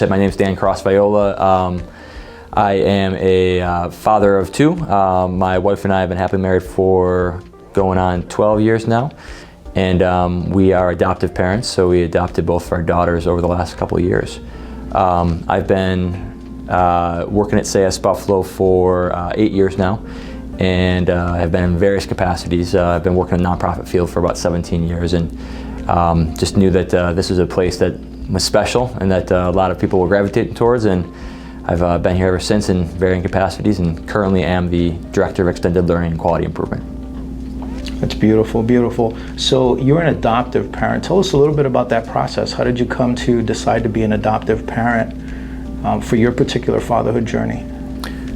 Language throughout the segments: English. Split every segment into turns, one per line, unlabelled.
My name is Dan Cross-Viola. I am a father of two. My wife and I have been happily married for going on 12 years now. And we are adoptive parents, so we adopted both of our daughters over the last couple of years. I've been working at SAS Buffalo for 8 years now, and have been in various capacities. I've been working in the nonprofit field for about 17 years, and just knew that this was a place that was special and that a lot of people were gravitating towards, and I've been here ever since in varying capacities, and currently am the Director of Extended Learning and Quality Improvement.
That's beautiful, beautiful. So you're an adoptive parent. Tell us a little bit about that process. How did you come to decide to be an adoptive parent for your particular fatherhood journey?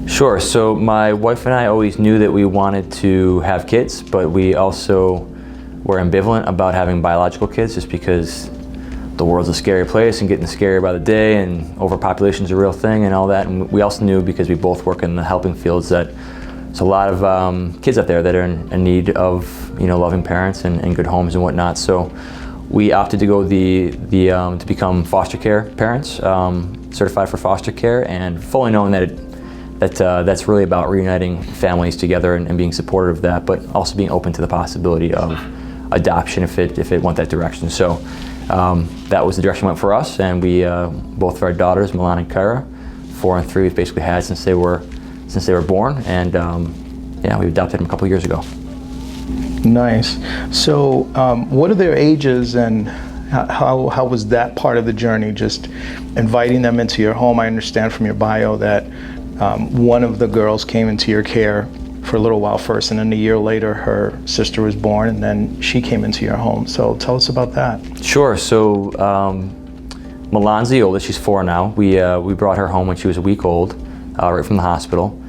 Sure. So my wife and I always knew that we wanted to have kids, but we also were ambivalent about having biological kids, just because the world's a scary place and getting scarier by the day, and overpopulation is a real thing and all that. And we also knew, because we both work in the helping fields, that there's a lot of kids out there that are in need of loving parents and good homes and whatnot. So we opted to go to become foster care parents, certified for foster care, and fully knowing that that's really about reuniting families together and being supportive of that, but also being open to the possibility of adoption if it went that direction. So that was the direction it went for us, and we both of our daughters, Milan and Kyra, 4 and 3, we've basically had since they were born, and we adopted them a couple of years ago.
Nice. So what are their ages, and how was that part of the journey, just inviting them into your home? I understand from your bio that one of the girls came into your care for a little while first, and then a year later her sister was born, and then she came into your home. So tell us about that.
Sure. So Milan's the oldest. She's 4 now. We brought her home when she was a week old, right from the hospital,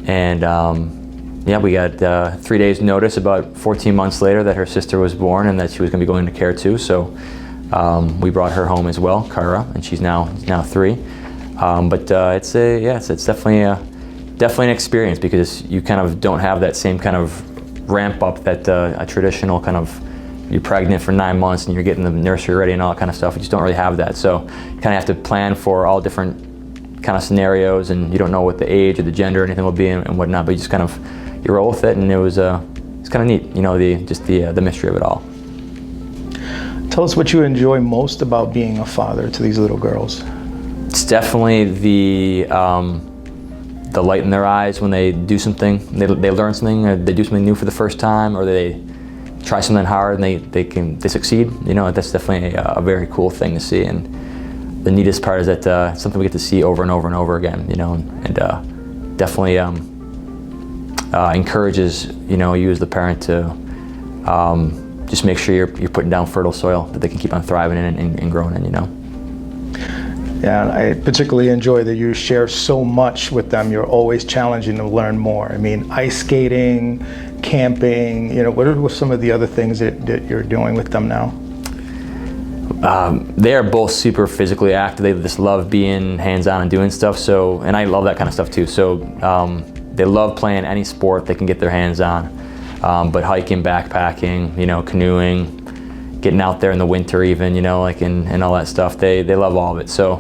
and we got 3 days notice about 14 months later that her sister was born and that she was going to be going into care too. So we brought her home as well, Kyra, and she's now 3. But it's definitely an experience, because you kind of don't have that same kind of ramp up that a traditional kind of, you're pregnant for 9 months and you're getting the nursery ready and all that kind of stuff. You just don't really have that. So you kind of have to plan for all different kind of scenarios, and you don't know what the age or the gender or anything will be and whatnot, but you just kind of, you roll with it, and it's kind of neat, the mystery of it all.
Tell us what you enjoy most about being a father to these little girls.
It's definitely the light in their eyes when they do something, they learn something, or they do something new for the first time, or they try something hard and they succeed. That's definitely a very cool thing to see, and the neatest part is that it's something we get to see over and over and over again. And definitely encourages you as the parent to just make sure you're putting down fertile soil that they can keep on thriving in and growing in.
Yeah, I particularly enjoy that you share so much with them. You're always challenging them to learn more. I mean, ice skating, camping, what are some of the other things that you're doing with them now?
They are both super physically active. They just love being hands-on and doing stuff. So, and I love that kind of stuff too. So they love playing any sport they can get their hands on. But hiking, backpacking, canoeing, getting out there in the winter even, and all that stuff. They love all of it. So,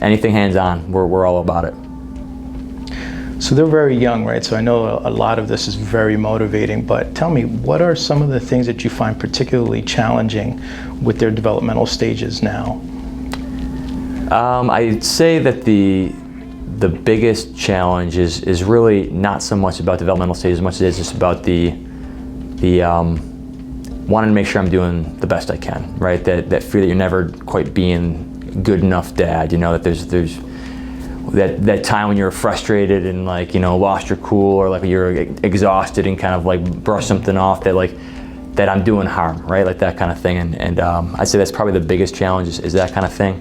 anything hands-on, we're all about it.
So they're very young, right? So I know a lot of this is very motivating, but tell me, what are some of the things that you find particularly challenging with their developmental stages now?
I'd say that the biggest challenge is really not so much about developmental stages as much as it is just about the wanting to make sure I'm doing the best I can, right? That fear that you're never quite being good enough dad, that there's that time when you're frustrated and lost your cool, or you're exhausted and kind of brush something off that I'm doing harm, right? That kind of thing. And I'd say that's probably the biggest challenge is that kind of thing.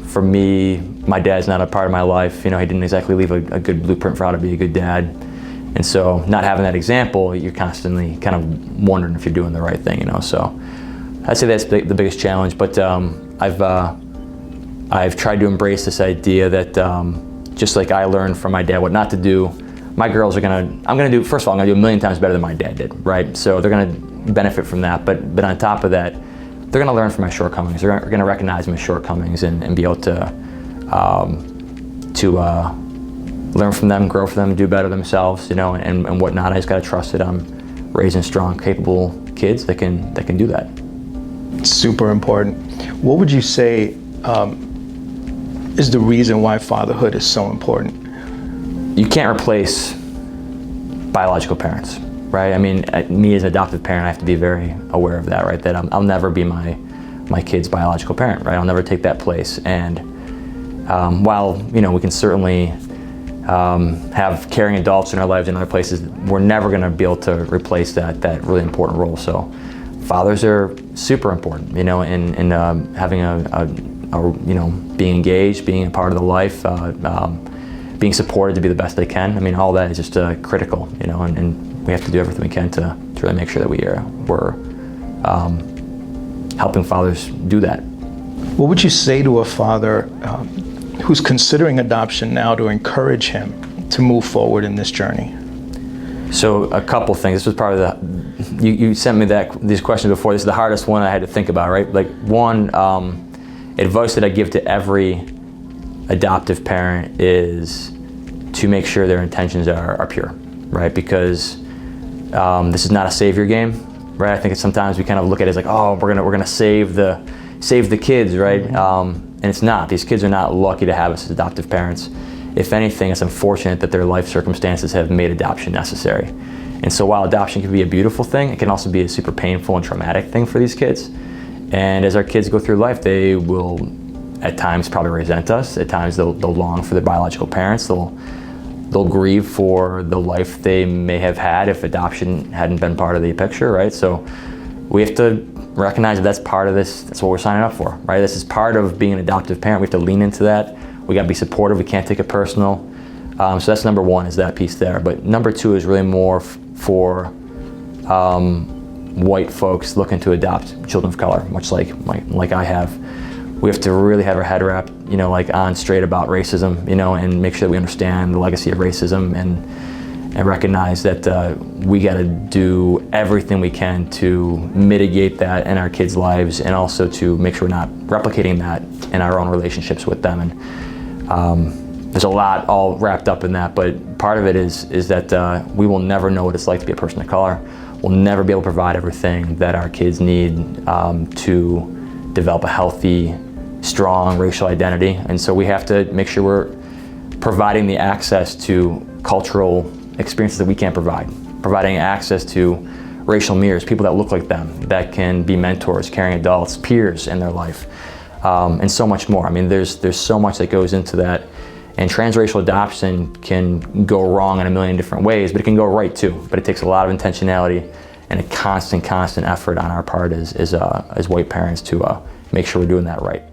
For me, my dad's not a part of my life. He didn't exactly leave a good blueprint for how to be a good dad. And so not having that example, you're constantly kind of wondering if you're doing the right thing, So I'd say that's the biggest challenge. But I've tried to embrace this idea that just like I learned from my dad what not to do, my girls are I'm gonna do, first of all, I'm gonna do a million times better than my dad did, right? So they're gonna benefit from that. But on top of that, they're gonna learn from my shortcomings. They're gonna recognize my shortcomings and be able to learn from them, grow from them, do better themselves, you know, and whatnot. I just gotta trust that I'm raising strong, capable kids that can do that.
Super important. What would you say is the reason why fatherhood is so important?
You can't replace biological parents, right? I mean, me as an adoptive parent, I have to be very aware of that, right? That I'll never be my kid's biological parent, right? I'll never take that place. And while, you know, we can certainly have caring adults in our lives in other places, we're never going to be able to replace that really important role. So fathers are super important, you know, in having a you know, being engaged, being a part of the life, being supported to be the best they can. I mean, all that is just critical, you know, and we have to do everything we can to really make sure that we're helping fathers do that.
What would you say to a father who's considering adoption now to encourage him to move forward in this journey?
So a couple things. This was probably you sent me these questions before. This is the hardest one I had to think about, right? Like, one, advice that I give to every adoptive parent is to make sure their intentions are pure, right? Because this is not a savior game, right? I think sometimes we kind of look at it as like, oh, we're gonna save the kids, right? And it's not. These kids are not lucky to have us as adoptive parents. If anything, it's unfortunate that their life circumstances have made adoption necessary. And so while adoption can be a beautiful thing, it can also be a super painful and traumatic thing for these kids. And as our kids go through life, they will at times probably resent us. At times they'll long for their biological parents. They'll grieve for the life they may have had if adoption hadn't been part of the picture, right? So we have to recognize that that's part of this. That's what we're signing up for, right? This is part of being an adoptive parent. We have to lean into that. We got to be supportive. We can't take it personal. So that's number one, is that piece there. But number two is really more for white folks looking to adopt children of color, much like I have. We have to really have our head wrapped, you know, like on straight about racism, you know, and make sure that we understand the legacy of racism and recognize that we got to do everything we can to mitigate that in our kids' lives, and also to make sure we're not replicating that in our own relationships with them. And there's a lot all wrapped up in that, but part of it is that we will never know what it's like to be a person of color. We'll never be able to provide everything that our kids need to develop a healthy, strong racial identity. And so we have to make sure we're providing the access to cultural experiences that we can't provide, providing access to racial mirrors, people that look like them, that can be mentors, caring adults, peers in their life, and so much more. I mean, there's so much that goes into that. And transracial adoption can go wrong in a million different ways, but it can go right too. But it takes a lot of intentionality and a constant effort on our part as white parents to make sure we're doing that right.